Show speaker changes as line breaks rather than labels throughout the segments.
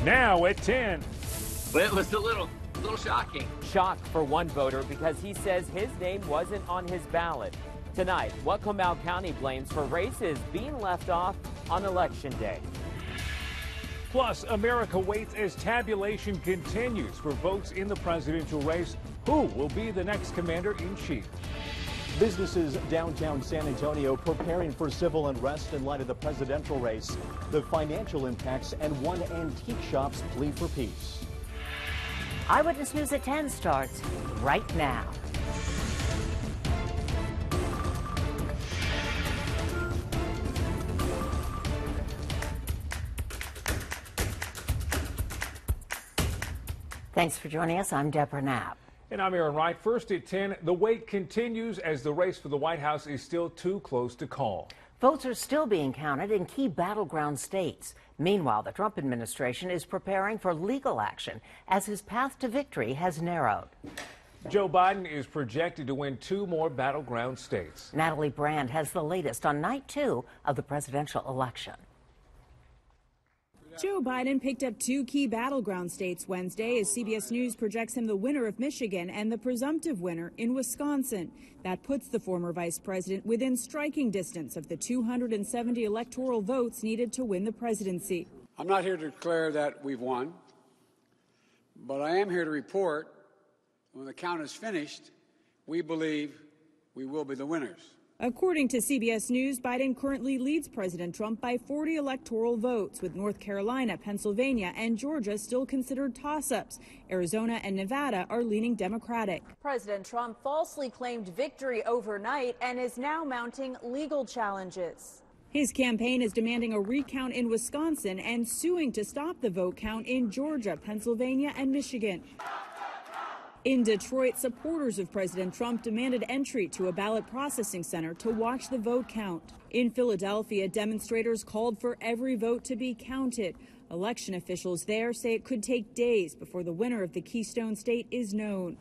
Now at 10.
But it was a little shocking.
Shock for one voter because he says his name wasn't on his ballot. Tonight, what Comal County blames for races being left off on Election Day.
Plus, America waits as tabulation continues for votes in the presidential race. Who will be the next commander-in-chief?
Businesses downtown San Antonio preparing for civil unrest in light of the presidential race, the financial impacts, and one antique shop's plea for peace.
Eyewitness News at 10 starts right now. Thanks for joining us. I'm Deborah Knapp.
And I'm Aaron Wright. First at 10, the wait continues as the race for the White House is still too close to call.
Votes are still being counted in key battleground states. Meanwhile, the Trump administration is preparing for legal action as his path to victory has narrowed.
Joe Biden is projected to win 2 more battleground states.
Natalie Brand has the latest on night 2 of the presidential election.
Joe Biden picked up 2 key battleground states Wednesday as CBS News projects him the winner of Michigan and the presumptive winner in Wisconsin. That puts the former vice president within striking distance of the 270 electoral votes needed to win the presidency.
I'm not here to declare that we've won, but I am here to report when the count is finished, we believe we will be the winners.
According to CBS News, Biden currently leads President Trump by 40 electoral votes, with North Carolina, Pennsylvania, and Georgia still considered toss-ups. Arizona and Nevada are leaning Democratic.
President Trump falsely claimed victory overnight and is now mounting legal challenges.
His campaign is demanding a recount in Wisconsin and suing to stop the vote count in Georgia, Pennsylvania, and Michigan. In Detroit, supporters of President Trump demanded entry to a ballot processing center to watch the vote count. In Philadelphia, demonstrators called for every vote to be counted. Election officials there say it could take days before the winner of the Keystone State is known.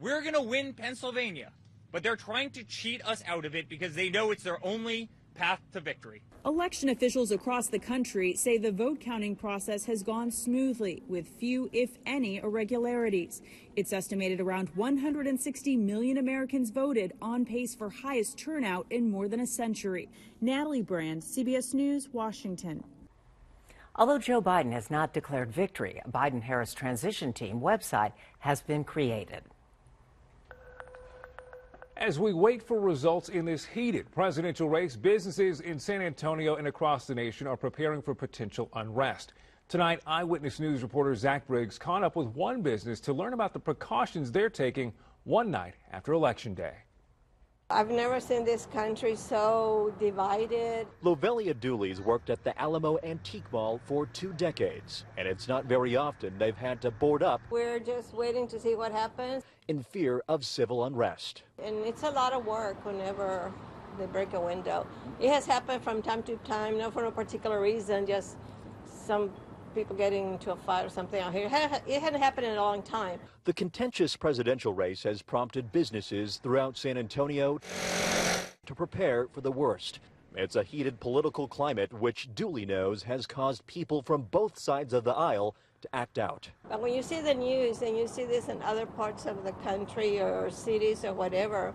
We're going to win Pennsylvania, but they're trying to cheat us out of it because they know it's their only path to victory.
Election officials across the country say the vote counting process has gone smoothly, with few, if any, irregularities. It's estimated around 160 million Americans voted, on pace for highest turnout in more than a century. Natalie Brand, CBS News, Washington.
Although Joe Biden has not declared victory, a Biden-Harris transition team website has been created.
As we wait for results in this heated presidential race, businesses in San Antonio and across the nation are preparing for potential unrest. Tonight, Eyewitness News reporter Zach Briggs caught up with one business to learn about the precautions they're taking one night after Election Day.
I've never seen this country so divided.
Lovelia Dooley's worked at the Alamo Antique Mall for 2 decades, and it's not very often they've had to board up.
We're just waiting to see what happens.
In fear of civil unrest.
And it's a lot of work whenever they break a window. It has happened from time to time, not for no particular reason, just some people getting into a fight or something out here. It hadn't happened in a long time.
The contentious presidential race has prompted businesses throughout San Antonio to prepare for the worst. It's a heated political climate which Dooley knows has caused people from both sides of the aisle to act out.
But when you see the news and you see this in other parts of the country or cities or whatever,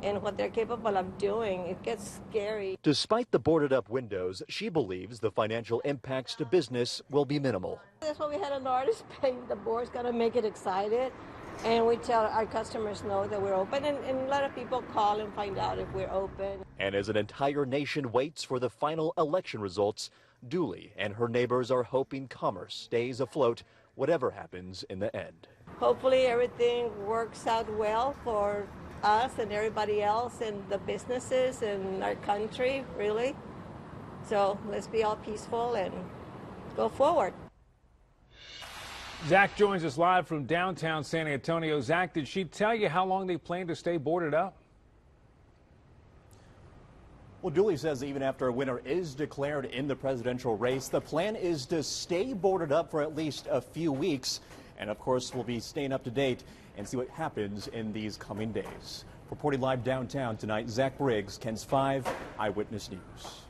and what they're capable of doing, it gets scary.
Despite the boarded up windows, she believes the financial impacts to business will be minimal.
That's why we had an artist paint the boards, got to make it excited. And we tell our customers know that we're open, and a lot of people call and find out if we're open.
And as an entire nation waits for the final election results, Dooley and her neighbors are hoping commerce stays afloat, whatever happens in the end.
Hopefully everything works out well for us and everybody else and the businesses in our country, really. So let's be all peaceful and go forward.
Zach joins us live from downtown San Antonio. Zach, did she tell you how long they plan to stay boarded up?
Well, Dooley says even after a winner is declared in the presidential race, the plan is to stay boarded up for at least a few weeks. And of course, we'll be staying up to date and see what happens in these coming days. Reporting live downtown tonight, Zach Briggs, KENS 5 Eyewitness News.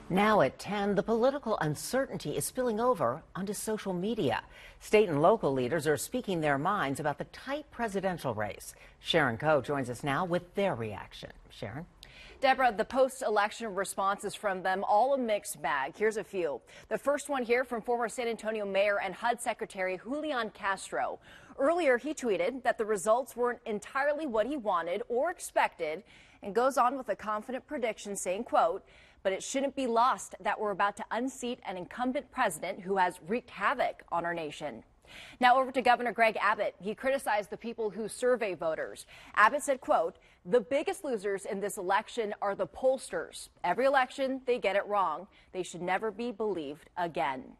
Now at 10, the political uncertainty is spilling over onto social media. State and local leaders are speaking their minds about the tight presidential race. Sharon Coe joins us now with their reaction. Sharon?
Deborah, the post-election responses from them, all a mixed bag. Here's a few. The first one here from former San Antonio Mayor and HUD Secretary Julian Castro. Earlier, he tweeted that the results weren't entirely what he wanted or expected, and goes on with a confident prediction saying, quote, "But it shouldn't be lost that we're about to unseat an incumbent president who has wreaked havoc on our nation." Now over to Governor Greg Abbott. He criticized the people who survey voters. Abbott said, quote, "The biggest losers in this election are the pollsters. Every election, they get it wrong. They should never be believed again."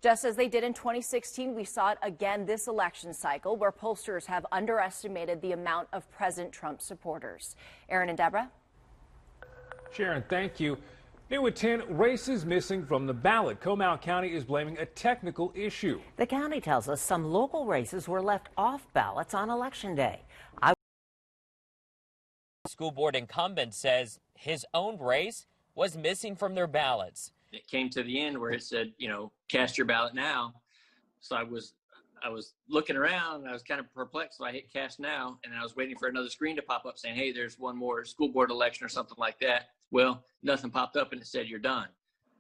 Just as they did in 2016, we saw it again this election cycle, where pollsters have underestimated the amount of President Trump supporters. Aaron and Deborah?
Sharon, thank you. New at 10, races missing from the ballot. Comal County is blaming a technical issue.
The county tells us some local races were left off ballots on Election Day.
School board incumbent says his own race was missing from their ballots.
It came to the end where it said, cast your ballot now. So I was looking around and I was kind of perplexed. So I hit cast now, and then I was waiting for another screen to pop up saying, hey, there's one more school board election or something like that. Well, nothing popped up and it said you're done.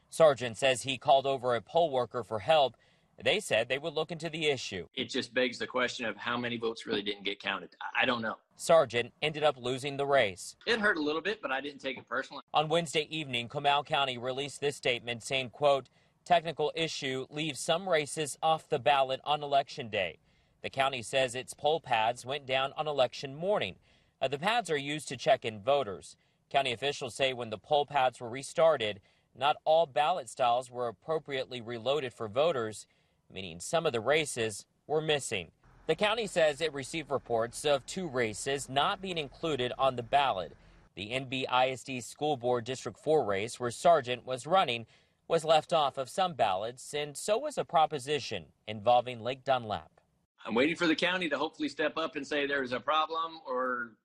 Sargent says he called over a poll worker for help. They said they would look into the issue.
It just begs the question of how many votes really didn't get counted. I don't know.
Sargent ended up losing the race.
It hurt a little bit, but I didn't take it personally.
On Wednesday evening, Comal County released this statement saying, quote, "Technical issue leaves some races off the ballot on Election Day." The county says its poll pads went down on election morning. The pads are used to check in voters. County officials say when the poll pads were restarted, not all ballot styles were appropriately reloaded for voters, meaning some of the races were missing. The county says it received reports of 2 races not being included on the ballot. The NB ISD School Board District 4 race, where Sargent was running, was left off of some ballots, and so was a proposition involving Lake Dunlap.
I'm waiting for the county to hopefully step up and say there's a problem or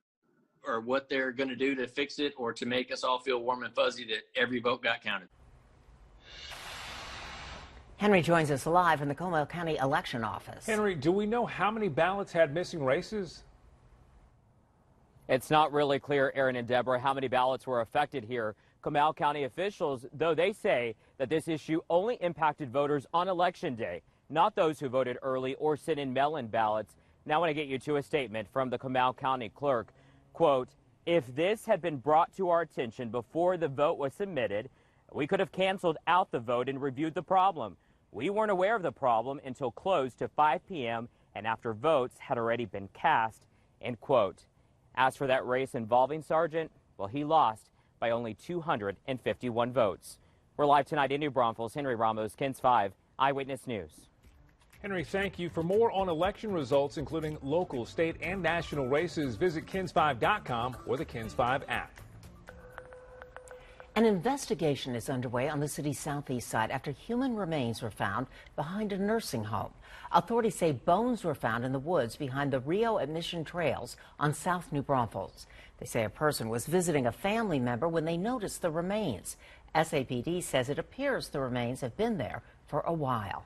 what they're going to do to fix it, or to make us all feel warm and fuzzy that every vote got counted.
Henry joins us live from the Comal County Election Office.
Henry, do we know how many ballots had missing races?
It's not really clear, Aaron and Deborah, how many ballots were affected here. Comal County officials, though, they say that this issue only impacted voters on Election Day, not those who voted early or sent in mail-in ballots. Now I want to get you to a statement from the Comal County clerk. Quote, "If this had been brought to our attention before the vote was submitted, we could have canceled out the vote and reviewed the problem. We weren't aware of the problem until close to 5 p.m. and after votes had already been cast," end quote. As for that race involving Sargent, well, he lost by only 251 votes. We're live tonight in New Braunfels. Henry Ramos, KENS 5 Eyewitness News.
Henry, thank you. For more on election results, including local, state, and national races, visit KENS5.com or the KENS 5 app.
An investigation is underway on the city's southeast side after human remains were found behind a nursing home. Authorities say bones were found in the woods behind the Rio Admission Trails on South New Braunfels. They say a person was visiting a family member when they noticed the remains. SAPD says it appears the remains have been there for a while.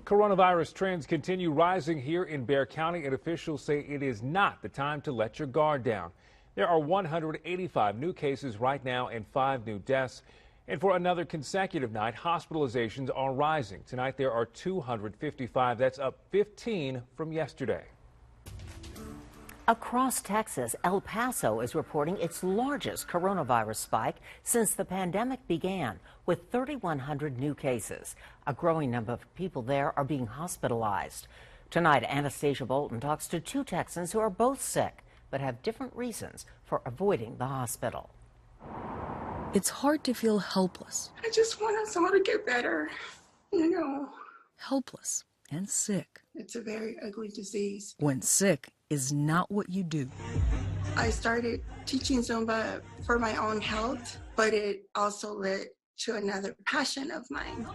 Coronavirus trends continue rising here in Bexar County, and officials say it is not the time to let your guard down. There are 185 new cases right now and 5 new deaths. And for another consecutive night, hospitalizations are rising. Tonight there are 255. That's up 15 from yesterday.
Across Texas, El Paso is reporting its largest coronavirus spike since the pandemic began, with 3,100 new cases. A growing number of people there are being hospitalized. Tonight, Anastasia Bolton talks to 2 Texans who are both sick, but have different reasons for avoiding the hospital.
It's hard to feel helpless.
I just want someone to get better,
Helpless and sick.
It's a very ugly disease.
When sick is not what you do.
I started teaching Zumba for my own health, but it also led to another passion of mine.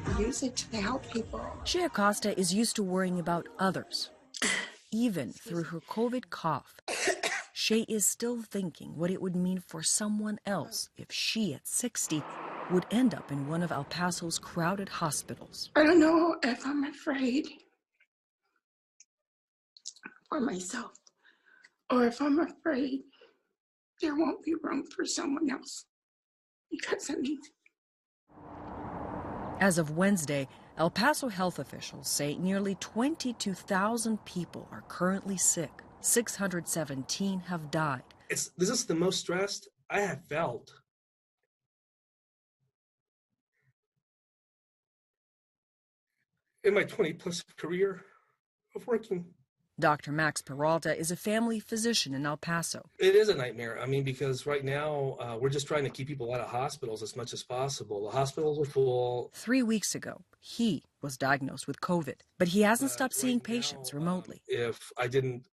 I use it to help people.
Shea Acosta is used to worrying about others, even through her COVID cough. Shay is still thinking what it would mean for someone else if she, at 60, would end up in one of El Paso's crowded hospitals.
I don't know if I'm afraid for myself or if I'm afraid there won't be room for someone else because of me.
As of Wednesday, El Paso health officials say nearly 22,000 people are currently sick. 617 have died.
This is the most stressed I have felt. In my 20-plus career of working.
Dr. Max Peralta is a family physician in El Paso.
It is a nightmare. I mean, because right now we're just trying to keep people out of hospitals as much as possible. The hospitals are full.
3 weeks ago, he was diagnosed with COVID, but he hasn't stopped seeing patients remotely.
If I didn't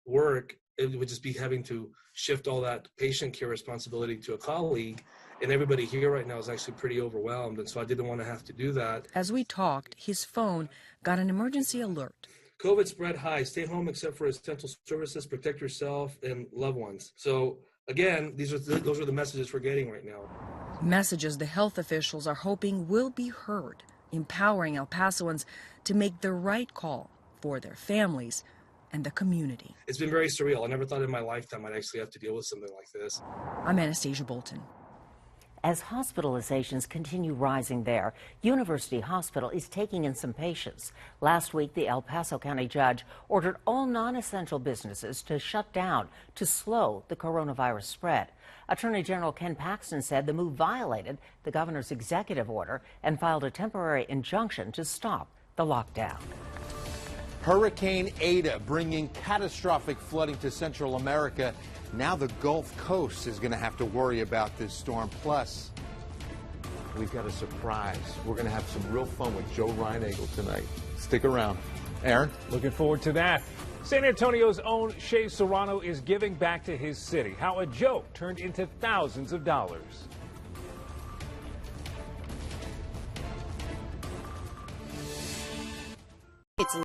work, it would just be having to shift all that patient care responsibility to a colleague. And everybody here right now is actually pretty overwhelmed. And so I didn't want to have to do that.
As we talked, his phone got an emergency alert.
COVID spread high. Stay home except for essential services. Protect yourself and loved ones. So again, those are the messages we're getting right now.
Messages the health officials are hoping will be heard, empowering El Pasoans to make the right call for their families and the community.
It's been very surreal. I never thought in my lifetime I'd actually have to deal with something like this.
I'm Anastasia Bolton.
As hospitalizations continue rising there, University Hospital is taking in some patients. Last week, the El Paso County judge ordered all non-essential businesses to shut down to slow the coronavirus spread. Attorney General Ken Paxton said the move violated the governor's executive order and filed a temporary injunction to stop the lockdown.
Hurricane Ada bringing catastrophic flooding to Central America. Now the Gulf Coast is going to have to worry about this storm. Plus, we've got a surprise. We're going to have some real fun with Joe Reinagle tonight. Stick around. Aaron?
Looking forward to that. San Antonio's own Shea Serrano is giving back to his city. How a joke turned into thousands of dollars.